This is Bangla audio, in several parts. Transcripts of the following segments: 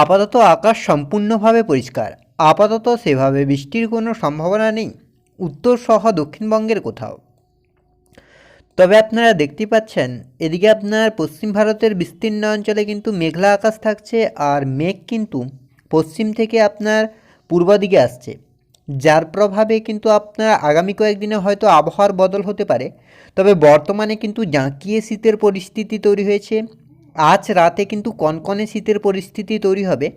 আপাতত আকাশ সম্পূর্ণভাবে পরিষ্কার। আপাতত সেভাবে বৃষ্টির কোনো সম্ভাবনা নেই উত্তর সহ দক্ষিণবঙ্গের কোথাও। তবে আপনারা দেখতে পাচ্ছেন এদিকে আপনার পশ্চিম ভারতের বিস্তীর্ণ অঞ্চলে কিন্তু মেঘলা আকাশ থাকছে, আর মেঘ কিন্তু পশ্চিম থেকে আপনার পূর্ব দিকে আসছে, যার প্রভাবে কিন্তু আপনার আগামী কয়েকদিনে হয়তো আবহাওয়ার বদল হতে পারে। তবে বর্তমানে কিন্তু জাঁকিয়ে শীতের পরিস্থিতি তৈরি হয়েছে। আজ রাতে কিন্তু কনকনে শীতের পরিস্থিতি তৈরি হবে।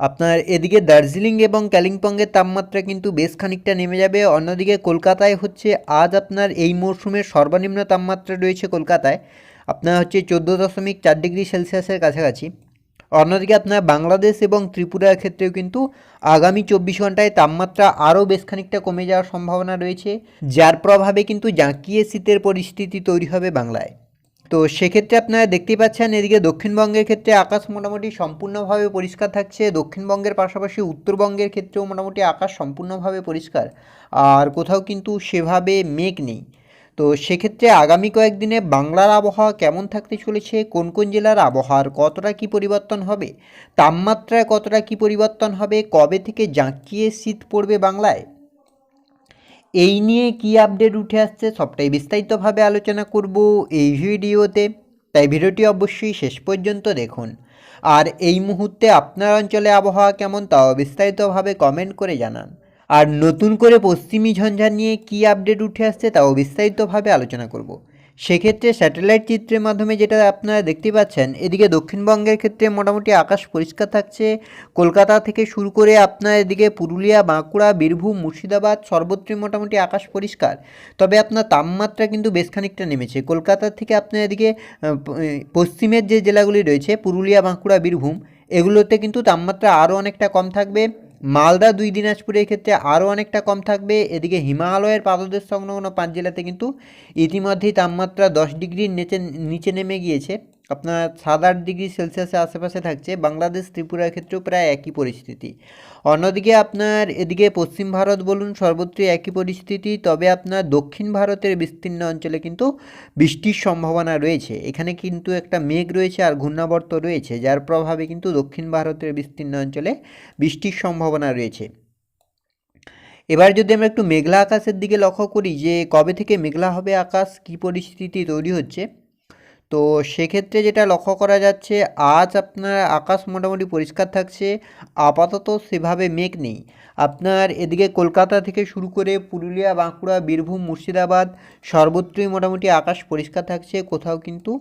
আপনার এদিকে দার্জিলিং এবং কালিম্পংয়ের তাপমাত্রা কিন্তু বেশ খানিকটা নেমে যাবে। অন্যদিকে কলকাতায় হচ্ছে আজ আপনার এই মরশুমের সর্বনিম্ন তাপমাত্রা রয়েছে কলকাতায় আপনার হচ্ছে 14.4 ডিগ্রি সেলসিয়াসের কাছাকাছি। অন্যদিকে আপনার বাংলাদেশ এবং ত্রিপুরার ক্ষেত্রেও কিন্তু আগামী 24 ঘন্টায় তাপমাত্রা আরও বেশ খানিকটা কমে যাওয়ার সম্ভাবনা রয়েছে, যার প্রভাবে কিন্তু জাঁকিয়ে শীতের পরিস্থিতি তৈরি হবে বাংলায়। তো সেক্ষেত্রে আপনারা দেখতেই পাচ্ছেন এদিকে দক্ষিণবঙ্গের ক্ষেত্রে আকাশ মোটামুটি সম্পূর্ণভাবে পরিষ্কার থাকছে। দক্ষিণবঙ্গের পাশাপাশি উত্তরবঙ্গের ক্ষেত্রেও মোটামুটি আকাশ সম্পূর্ণভাবে পরিষ্কার, আর কোথাও কিন্তু সেভাবে মেঘ নেই। তো সেক্ষেত্রে আগামী কয়েকদিনে বাংলার আবহাওয়া কেমন থাকতে চলেছে, কোন কোন জেলার আবহাওয়ার কতটা কী পরিবর্তন হবে, তাপমাত্রায় কতটা কী পরিবর্তন হবে, কবে থেকে জাঁকিয়ে শীত পড়বে বাংলায়, এই নিয়ে কি আপডেট উঠে আসছে সবটাই বিস্তারিতভাবে আলোচনা করব এই ভিডিওতে। তাই ভিডিওটি অবশ্যই শেষ পর্যন্ত দেখুন। আর এই মুহূর্তে আপনার অঞ্চলে আবহাওয়া কেমন তাও বিস্তারিতভাবে কমেন্ট করে জানান। আর নতুন করে পশ্চিমী ঝঞ্ঝা নিয়ে কি আপডেট উঠে আসছে তাও বিস্তারিতভাবে আলোচনা করব। সেক্ষেত্রে স্যাটেলাইট চিত্রের মাধ্যমে যেটা আপনারা দেখতে পাচ্ছেন এদিকে দক্ষিণবঙ্গের ক্ষেত্রে মোটামুটি আকাশ পরিষ্কার থাকছে। কলকাতা থেকে শুরু করে আপনার এদিকে পুরুলিয়া, বাঁকুড়া, বীরভূম, মুর্শিদাবাদ সর্বত্রই মোটামুটি আকাশ পরিষ্কার। তবে আপনার তাপমাত্রা কিন্তু বেশ খানিকটা নেমেছে। কলকাতা থেকে আপনার এদিকে পশ্চিমের যে জেলাগুলি রয়েছে পুরুলিয়া, বাঁকুড়া, বীরভূম, এগুলোতে কিন্তু তাপমাত্রা আরও অনেকটা কম থাকবে। মালদা, দিনাজপুরের ক্ষেত্রে আরও অনেকটা কম থাকবে। এদিকে হিমালয়ের পাদদেশ সংলগ্ন 5 জেলাতে কিন্তু ইতিমধ্যেই তাপমাত্রা 10 ডিগ্রির নিচে নেমে গিয়েছে। আপনার 7-8 ডিগ্রি সেলসিয়াসের আশেপাশে থাকছে। বাংলাদেশ, ত্রিপুরার ক্ষেত্রেও প্রায় একই পরিস্থিতি। অন্যদিকে আপনার এদিকে পশ্চিম ভারত বলুন সর্বত্রই একই পরিস্থিতি। তবে আপনার দক্ষিণ ভারতের বিস্তীর্ণ অঞ্চলে কিন্তু বৃষ্টির সম্ভাবনা রয়েছে। এখানে কিন্তু একটা মেঘ রয়েছে আর ঘূর্ণাবর্ত রয়েছে, যার প্রভাবে কিন্তু দক্ষিণ ভারতের বিস্তীর্ণ অঞ্চলে বৃষ্টির সম্ভাবনা রয়েছে। এবার যদি আমরা একটু মেঘলা আকাশের দিকে লক্ষ্য করি যে কবে থেকে মেঘলা হবে আকাশ, কী পরিস্থিতি তৈরি হচ্ছে, তো সেক্ষেত্রে যেটা লক্ষ্য করা যাচ্ছে আজ আপনার আকাশ মোটামুটি পরিষ্কার থাকছে। আপাতত সেভাবে মেঘ নেই। আপনার এদিকে কলকাতা থেকে শুরু করে পুরুলিয়া, বাঁকুড়া, বীরভূম, মুর্শিদাবাদ সর্বত্রই মোটামুটি আকাশ পরিষ্কার থাকছে। কোথাও কিন্তু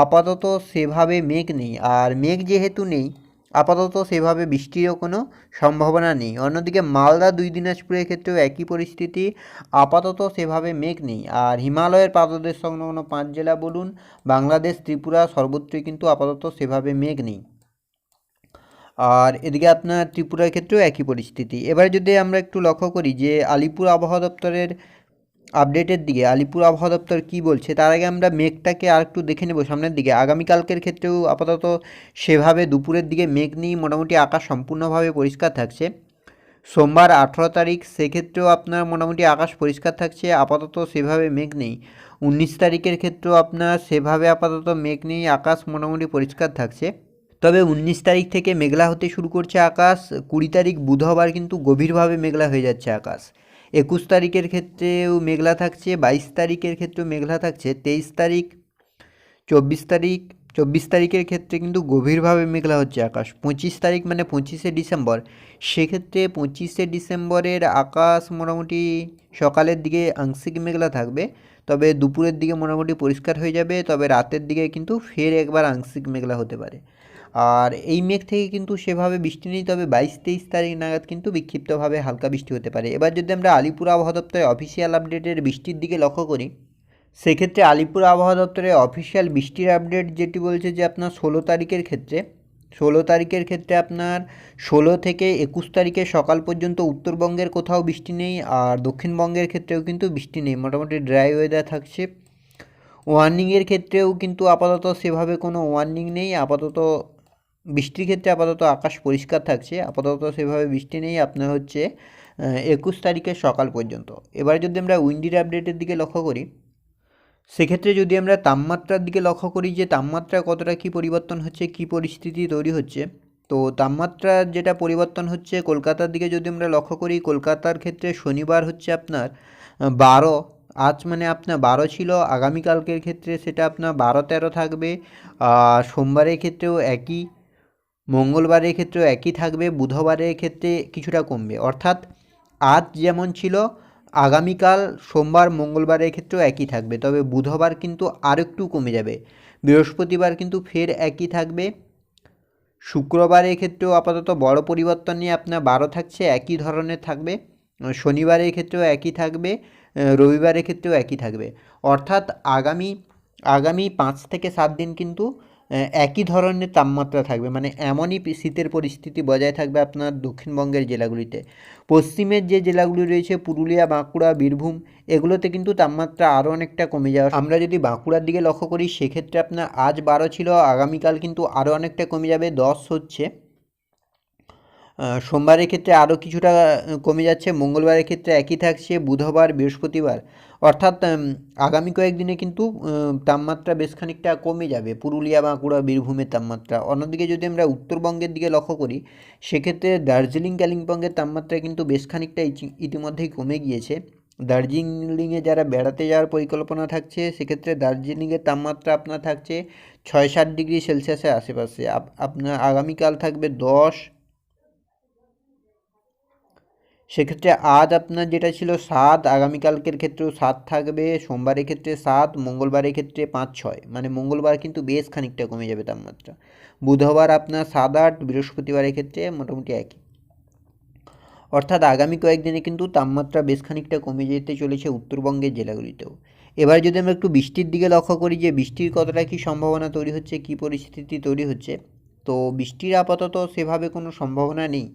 আপাতত সেভাবে মেঘ নেই। আর মেঘ যেহেতু নেই আপাতত সেভাবে বৃষ্টিরও কোনো সম্ভাবনা নেই। অন্যদিকে মালদা, দিনাজপুরের ক্ষেত্রেও একই পরিস্থিতি। আপাতত সেভাবে মেঘ নেই। আর হিমালয়ের পাদদেশ সংলগ্ন 5 জেলা বলুন, বাংলাদেশ, ত্রিপুরা সর্বত্রই কিন্তু আপাতত সেভাবে মেঘ নেই। আর এদিকে আপনার ত্রিপুরার ক্ষেত্রেও একই পরিস্থিতি। এবার যদি আমরা একটু লক্ষ্য করি যে আলিপুর আবহাওয়া দপ্তরের আপডেটের দিকে, আলিপুর আবহাওয়া দপ্তর কী বলছে, তার আগে আমরা মেঘটাকে আর একটু দেখে নেব সামনের দিকে। আগামীকালকের ক্ষেত্রেও আপাতত সেভাবে দুপুরের দিকে মেঘ নেই, মোটামুটি আকাশ সম্পূর্ণভাবে পরিষ্কার থাকছে। সোমবার 18 তারিখ সেক্ষেত্রেও আপনার মোটামুটি আকাশ পরিষ্কার থাকছে, আপাতত সেভাবে মেঘ নেই। 19 তারিখের ক্ষেত্রেও আপনার সেভাবে আপাতত মেঘ নেই, আকাশ মোটামুটি পরিষ্কার থাকছে। তবে 19 তারিখ থেকে মেঘলা হতে শুরু করছে আকাশ। 20 তারিখ বুধবার কিন্তু গভীরভাবে মেঘলা হয়ে যাচ্ছে আকাশ। 21 তারিখের ক্ষেত্রেও মেঘলা থাকছে, 22 তারিখের ক্ষেত্রেও মেঘলা থাকছে, 23 তারিখ, 24 তারিখের ক্ষেত্রে কিন্তু গভীরভাবে মেঘলা হচ্ছে আকাশ। 25 তারিখ মানে 25শে ডিসেম্বর, সেক্ষেত্রে 25শে ডিসেম্বরের আকাশ মোটামুটি সকালের দিকে আংশিক মেঘলা থাকবে, তবে দুপুরের দিকে মোটামুটি পরিষ্কার হয়ে যাবে। তবে রাতের দিকে কিন্তু ফের একবার আংশিক মেঘলা হতে পারে। আর এই মেঘ থেকে কিন্তু সেভাবে বৃষ্টি নেই, তবে 22-23 তারিখ নাগাদ কিন্তু বিক্ষিপ্তভাবে হালকা বৃষ্টি হতে পারে। এবার যদি আমরা আলিপুর আবহাওয়া দপ্তরের অফিসিয়াল আপডেটের বৃষ্টির দিকে লক্ষ্য করি, সেক্ষেত্রে আলিপুর আবহাওয়া দপ্তরের অফিসিয়াল বৃষ্টির আপডেট যেটি বলছে যে আপনার 16 তারিখের ক্ষেত্রে আপনার 16 থেকে 21 তারিখে সকাল পর্যন্ত উত্তরবঙ্গের কোথাও বৃষ্টি নেই, আর দক্ষিণবঙ্গের ক্ষেত্রেও কিন্তু বৃষ্টি নেই, মোটামুটি ড্রাই ওয়েদার থাকছে। ওয়ার্নিংয়ের ক্ষেত্রেও কিন্তু আপাতত সেভাবে কোনো ওয়ার্নিং নেই। আপাতত বৃষ্টির ক্ষেত্রে আপাতত আকাশ পরিষ্কার থাকছে, আপাতত সেভাবে বৃষ্টি নেই আপনার হচ্ছে 21 তারিখের সকাল পর্যন্ত। এবার যদি আমরা উইন্ডির আপডেটের দিকে লক্ষ্য করি, সেক্ষেত্রে যদি আমরা তাপমাত্রার দিকে লক্ষ্য করি যে তাপমাত্রা কতটা কী পরিবর্তন হচ্ছে, কী পরিস্থিতি তৈরি হচ্ছে, তো তাপমাত্রার যেটা পরিবর্তন হচ্ছে কলকাতার দিকে যদি আমরা লক্ষ্য করি, কলকাতার ক্ষেত্রে শনিবার হচ্ছে আপনার 12, আজ মানে আপনার 12 ছিল, আগামীকালকের ক্ষেত্রে সেটা আপনার 12-13 থাকবে। সোমবারের ক্ষেত্রেও একই, মঙ্গলবারের ক্ষেত্রেও একই থাকবে, বুধবারের ক্ষেত্রে কিছুটা কমবে। অর্থাৎ আজ যেমন ছিল আগামীকাল সোমবার মঙ্গলবারের ক্ষেত্রেও একই থাকবে, তবে বুধবার কিন্তু আর একটু কমে যাবে। বৃহস্পতিবার কিন্তু ফের একই থাকবে। শুক্রবারের ক্ষেত্রেও আপাতত বড় পরিবর্তন নিয়ে আপনার 12 থাকছে, একই ধরনের থাকবে। শনিবারের ক্ষেত্রেও একই থাকবে, রবিবারের ক্ষেত্রেও একই থাকবে। অর্থাৎ আগামী 5 থেকে 7 দিন কিন্তু একই ধরনের তাপমাত্রা থাকবে, মানে এমনই শীতের পরিস্থিতি বজায় থাকবে আপনার দক্ষিণবঙ্গের জেলাগুলিতে। পশ্চিমের যে জেলাগুলি রয়েছে পুরুলিয়া, বাঁকুড়া, বীরভূম, এগুলোতে কিন্তু তাপমাত্রা আরও অনেকটা কমে যাওয়া। আমরা যদি বাঁকুড়ার দিকে লক্ষ্য করি, সেক্ষেত্রে আপনার আজ 12 ছিল, আগামীকাল কিন্তু আরও অনেকটা কমে যাবে, 10 হচ্ছে। সোমবারের ক্ষেত্রে আরও কিছুটা কমে যাচ্ছে, মঙ্গলবারের ক্ষেত্রে একই থাকছে, বুধবার, বৃহস্পতিবার। অর্থাৎ আগামী কয়েকদিনে কিন্তু তাপমাত্রা বেশ খানিকটা কমে যাবে পুরুলিয়া, বাঁকুড়া, বীরভূমের তাপমাত্রা। অন্যদিকে যদি আমরা উত্তরবঙ্গের দিকে লক্ষ্য করি, সেক্ষেত্রে দার্জিলিং, কালিম্পংয়ের তাপমাত্রা কিন্তু বেশ খানিকটা ইতিমধ্যেই কমে গিয়েছে। দার্জিলিংয়ে যারা বেড়াতে যাওয়ার পরিকল্পনা থাকছে, সেক্ষেত্রে দার্জিলিংয়ের তাপমাত্রা আপনার থাকছে 6-7 ডিগ্রি সেলসিয়াসের আশেপাশে। আপনার আগামীকাল থাকবে 10, সেক্ষেত্রে আজ আপনার যেটা ছিল 7, আগামীকালকের ক্ষেত্রেও 7 থাকবে, সোমবারের ক্ষেত্রে 7, মঙ্গলবারের ক্ষেত্রে 5-6, মানে মঙ্গলবার কিন্তু বেশ খানিকটা কমে যাবে তাপমাত্রা। বুধবার আপনার 7-8, বৃহস্পতিবারের ক্ষেত্রে মোটামুটি একই। অর্থাৎ আগামী কয়েকদিনে কিন্তু তাপমাত্রা বেশ খানিকটা কমে যেতে চলেছে উত্তরবঙ্গের জেলাগুলিতেও। এবার যদি আমরা একটু বৃষ্টির দিকে লক্ষ্য করি, যে বৃষ্টির কতটা কী সম্ভাবনা তৈরি হচ্ছে, কী পরিস্থিতি তৈরি হচ্ছে, তো বৃষ্টির আপাতত সেভাবে কোনো সম্ভাবনা নেই।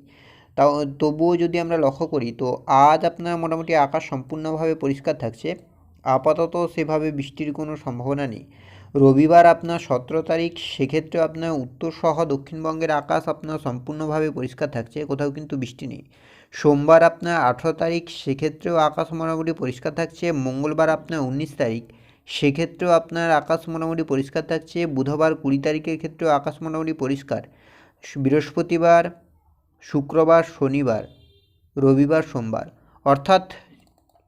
তবুও যদি আমরা লক্ষ্য করি, তো আজ আপনার মোটামুটি আকাশ সম্পূর্ণভাবে পরিষ্কার থাকছে, আপাতত সেভাবে বৃষ্টির কোনো সম্ভাবনা নেই। রবিবার আপনার 17 তারিখ, সেক্ষেত্রে আপনার উত্তর সহ দক্ষিণবঙ্গের আকাশ আপনার সম্পূর্ণভাবে পরিষ্কার থাকছে, কোথাও কিন্তু বৃষ্টি নেই। সোমবার আপনার 18 তারিখ, সেক্ষেত্রেও আকাশ মোটামুটি পরিষ্কার থাকছে। মঙ্গলবার আপনার 19 তারিখ, সেক্ষেত্রেও আপনার আকাশ মোটামুটি পরিষ্কার থাকছে। বুধবার 20 তারিখের ক্ষেত্রেও আকাশ মোটামুটি পরিষ্কার। বৃহস্পতিবার, শুক্রবার, শনিবার, রবিবার, সোমবার, অর্থাৎ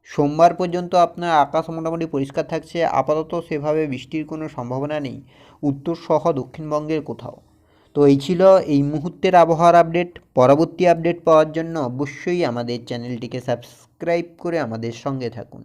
সোমবার পর্যন্ত আপনার আকাশ মোটামুটি পরিষ্কার থাকছে, আপাতত সেভাবে বৃষ্টির কোনো সম্ভাবনা নেই উত্তর সহ দক্ষিণবঙ্গের কোথাও। তো এই ছিল এই মুহূর্তের আবহাওয়ার আপডেট। পরবর্তী আপডেট পাওয়ার জন্য অবশ্যই আমাদের চ্যানেলটিকে সাবস্ক্রাইব করে আমাদের সঙ্গে থাকুন।